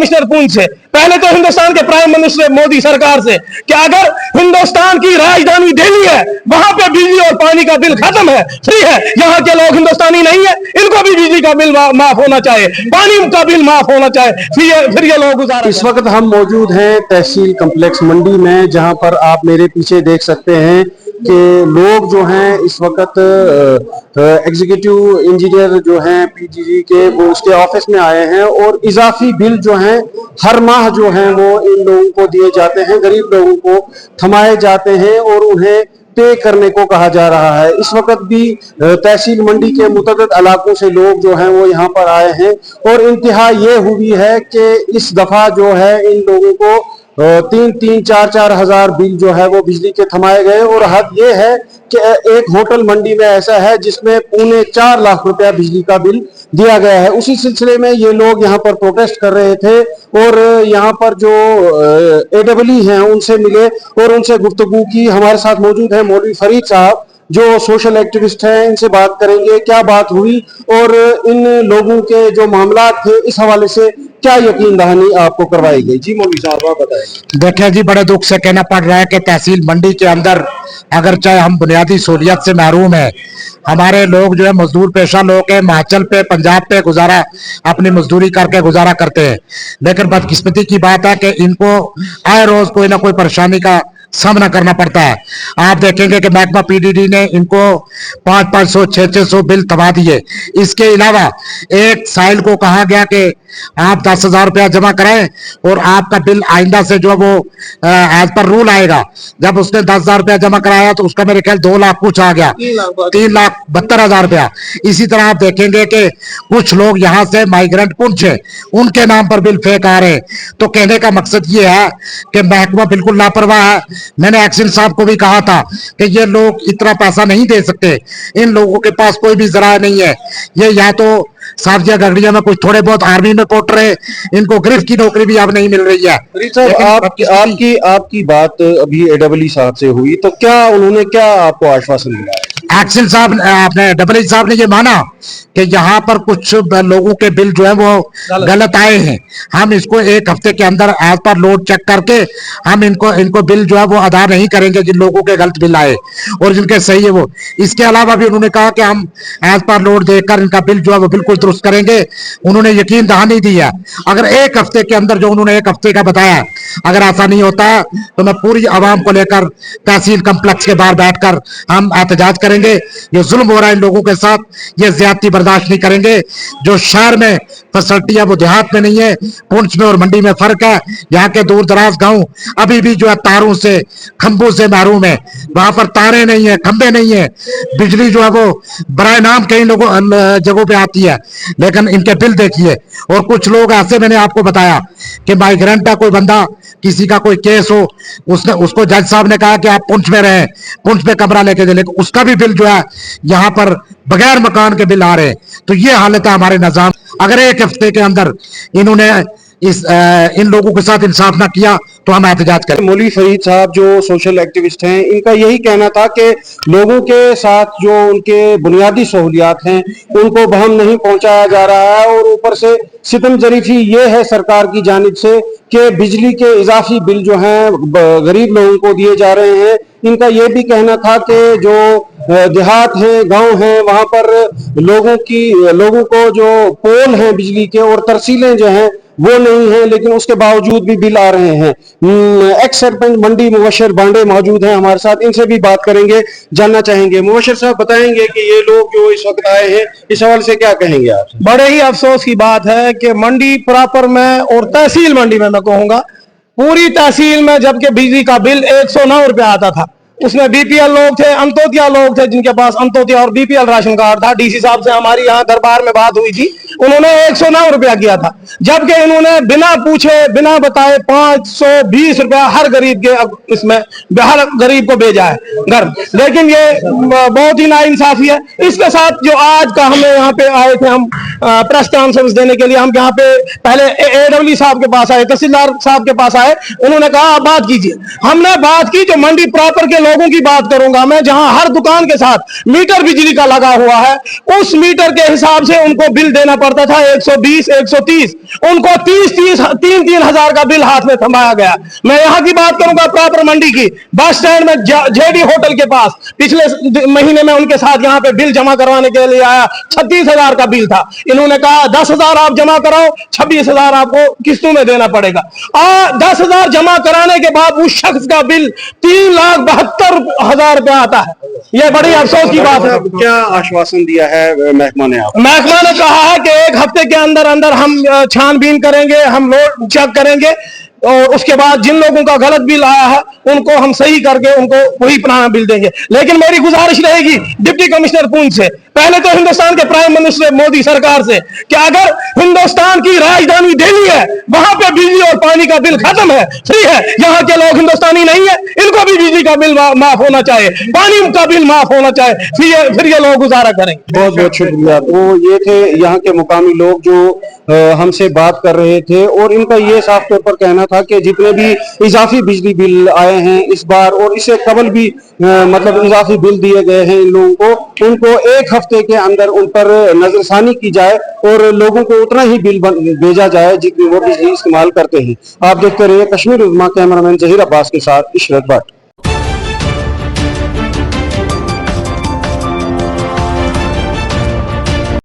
Commissioner Poonch से, पहले तो हिंदुस्तान के प्राइम मिनिस्टर मोदी सरकार से कि अगर हिंदुस्तान की राजधानी दिल्ली है, वहां पे बिजली और पानी का बिल खत्म है, फ्री है, यहाँ के लोग हिंदुस्तानी नहीं है, इनको भी बिजली का बिल माफ होना चाहिए, पानी का बिल माफ होना चाहिए, फिर ये लोग गुजारा। इस वक्त हम मौजूद हैं तहसील कम्प्लेक्स मंडी में, जहां पर आप मेरे पीछे देख सकते हैं कि लोग जो हैं इस वक्त एग्जीक्यूटिव इंजीनियर जो हैं पीजीजी के, वो उसके ऑफिस में आए हैं और इजाफी बिल जो हैं हर माह जो हैं वो इन लोगों को दिए जाते हैं, गरीब लोगों को थमाए जाते हैं और उन्हें पे करने को कहा जा रहा है। इस वक्त भी तहसील मंडी के मुतअद्दिद इलाकों से लोग जो हैं वो यहाँ पर आए हैं और इंतहा ये हुई है कि इस दफा जो है इन लोगों को 3-4 हजार बिल जो है वो बिजली के थमाए गए। और हद ये है कि एक होटल मंडी में ऐसा है जिसमें 4.25 लाख रुपया बिजली का बिल दिया गया है। उसी सिलसिले में ये लोग यहाँ पर प्रोटेस्ट कर रहे थे और यहाँ पर जो AEE हैं उनसे मिले और उनसे गुफ्तगू की। हमारे साथ मौजूद है मौलवी फरीद साहब जो सोशल एक्टिविस्ट हैं, इनसे बात करेंगे क्या बात हुई और इन लोगों के जो मामला थे इस हवाले से क्या यकीन दहानी आपको करवाई गई। जी मौलवी साहब आप बताएं। देखिए जी, बड़े दुख से कहना पड़ रहा है कि तहसील मंडी के अंदर अगर चाहे हम बुनियादी सहूलियत से महरूम है, हमारे लोग जो है मजदूर पेशा लोग हैं, हिमाचल पे पंजाब पे गुजारा अपनी मजदूरी करके गुजारा करते हैं, लेकिन बदकिस्मती की बात है कि इनको आए रोज कोई ना कोई परेशानी का सामना करना पड़ता है। आप देखेंगे कि महकमा पीडीडी ने इनको 500-500, 600 बिल थमा दिए। इसके अलावा एक साइल को कहा गया कि आप 10,000 रुपया जमा कराएं और आपका बिल आइंदा से जो वो एज पर रूल आएगा। जब उसने 10,000 रुपया जमा कराया तो उसका मेरे ख्याल 2 लाख कुछ आ गया, 3,72,000 रुपया। इसी तरह आप देखेंगे कि कुछ लोग यहाँ से माइग्रेंट पुंछ है, उनके नाम पर बिल फेंक आ रहे हैं। तो कहने का मकसद ये है कि महकमा बिल्कुल लापरवाह है। मैंने एक्शन साहब को भी कहा था कि ये लोग इतना पैसा नहीं दे सकते, इन लोगों के पास कोई भी जरा नहीं है, ये या तो सब्जियां गगड़िया में कुछ थोड़े बहुत आर्मी में पोट रहे, इनको गिरफ्त की नौकरी भी अब नहीं मिल रही है। आपकी बात अभी AEE साहब से हुई तो क्या उन्होंने क्या आपको आश्वासन दिया? एक्शन साहब आपने AEE साहब ने ये माना कि यहाँ पर कुछ लोगों के बिल जो है वो गलत आए हैं, हम इसको 1 हफ्ते के अंदर एज पर लोड चेक करके हम इनको बिल जो है वो अदा नहीं करेंगे जिन लोगों के गलत बिल आए और जिनके सही है वो। इसके अलावा भी उन्होंने कहा कि हम एज पर लोड देखकर इनका बिल जो है वो बिल्कुल दुरुस्त करेंगे। उन्होंने यकीन दहानी दी है। अगर 1 हफ्ते के अंदर जो उन्होंने 1 हफ्ते का बताया, अगर ऐसा नहीं होता है तो मैं पूरी आवाम को लेकर तहसील कम्प्लेक्स के बाहर बैठकर हम एहतजाज करेंगे। ये जुल्म हो रहा है इन लोगों के साथ, ये ज्यादती बर्दाश्त नहीं करेंगे। जो शहर में फैसिलिटी है वो देहात में नहीं है, पुंछ में और मंडी में फर्क है। यहाँ के दूर दराज गांव अभी भी जो है तारों से खंभों से महरूम है, वहां पर तारे नहीं है, खंभे नहीं है, बिजली जो है वो बराए नाम कई लोगों जगहों पे आती है, लेकिन इनके बिल देखिए। और कुछ लोग ऐसे, मैंने आपको बताया कि माइग्रेंट का कोई बंदा, किसी का कोई केस हो, उसको जज साहब ने कहा कि आप पुंछ में रहें, पुंछ में कमरा लेके दे, लेकिन उसका भी बिल जो है यहाँ पर बगैर मकान के बिल आ रहे हैं। तो ये हालत है हमारे निजाम। अगर 1 हफ्ते के अंदर इन्होंने इन लोगों के साथ इंसाफ ना किया तो हम एहतजाज करें। मौलवी फरीद साहब जो सोशल एक्टिविस्ट हैं, इनका यही कहना था कि लोगों के साथ जो उनके बुनियादी सहूलियात हैं उनको बहम नहीं पहुंचाया जा रहा है और ऊपर से सितम जरीफी ये है सरकार की जानिब से कि बिजली के इजाफी बिल जो हैं गरीब लोगों को दिए जा रहे हैं। इनका ये भी कहना था कि जो देहात है, गांव है, वहां पर लोगों को जो पोल हैं बिजली के और तरसीलें जो हैं वो नहीं है, लेकिन उसके बावजूद भी बिल आ रहे हैं। एक्स सरपंच मंडी मुबशर बांडे मौजूद हैं हमारे साथ, इनसे भी बात करेंगे, जानना चाहेंगे। मुबशर साहब बताएंगे कि ये लोग जो इस वक्त आए हैं इस हवाले से क्या कहेंगे आप? बड़े ही अफसोस की बात है कि मंडी प्रॉपर में और तहसील मंडी में मैं कहूंगा, पूरी तहसील में जबकि बिजली का बिल 109 रुपया आता था, उसमें BPL लोग थे, अंत्योदया लोग थे जिनके पास अंत्योदया और BPL राशन कार्ड था। DC साहब से हमारी यहाँ दरबार में बात हुई थी, उन्होंने 109 रुपया किया था, जबकि इन्होंने बिना पूछे बिना बताए 520 रुपया हर गरीब के इसमें हर गरीब को भेजा है घर। लेकिन ये बहुत ही नाइंसाफी है। इसके साथ जो आज का हमें यहाँ पे आए थे, हम प्रेस कॉन्फ्रेंस देने के लिए, हम यहाँ पे पहले AEE साहब के पास आए, तहसीलदार साहब के पास आए, उन्होंने कहा आप बात कीजिए। हमने बात की। जो मंडी प्रॉपर के लोगों की बात करूंगा मैं, जहां हर दुकान के साथ मीटर बिजली का लगा हुआ है, उस मीटर के हिसाब से उनको बिल देना पड़ता पड़ता था 120, 130, उनको 3 हजार का बिल हाथ में थमाया गया। मैं यहाँ की बात करूंगा प्रॉपर मंडी की, बस स्टैंड में जेडी होटल के पास पिछले महीने में उनके साथ यहाँ पे बिल जमा करवाने के लिए आया, 36,000 का बिल था। इन्होंने कहा 10,000 आप जमा कराओ, 26,000 आपको किस्तों में देना पड़ेगा। 10,000 जमा कराने के बाद उस शख्स का बिल 3,72,000 रुपया आता है। यह बड़ी अफसोस की बात है। क्या आश्वासन दिया है महकमा ने आपको? महकमा ने कहा है कि 1 हफ्ते के अंदर अंदर हम छानबीन करेंगे, हम लोड चेक करेंगे और उसके बाद जिन लोगों का गलत बिल आया है उनको हम सही करके उनको वही पुराना बिल देंगे। लेकिन मेरी गुजारिश रहेगी डिप्टी कमिश्नर पुंछ से, पहले तो हिंदुस्तान के प्राइम मिनिस्टर मोदी सरकार से, कि अगर हिंदुस्तान की राजधानी दिल्ली है, वहां पे बिजली और पानी का बिल खत्म है, फ्री है, यहाँ के लोग हिंदुस्तानी नहीं है, इनको भी बिजली का बिल माफ होना चाहिए, पानी का बिल माफ होना चाहिए, फिर ये लोग गुजारा करेंगे। बहुत बहुत शुक्रिया। तो ये थे यहाँ के मुकामी लोग जो हमसे बात कर रहे थे और इनका ये साफ तौर पर कहना था कि जितने भी इजाफी बिजली बिल आए हैं इस बार और इससे कबल भी मतलब इजाफी बिल दिए गए हैं इन लोगों को, उनको 1 हफ्ते के अंदर उन पर नजरसानी की जाए और लोगों को उतना ही बिल भेजा जाए जितनी वो बिजली इस्तेमाल करते हैं। आप देखते रहिए कश्मीर उज़्मा, कैमरामैन जहीर अब्बास के साथ इशरत भट्ट।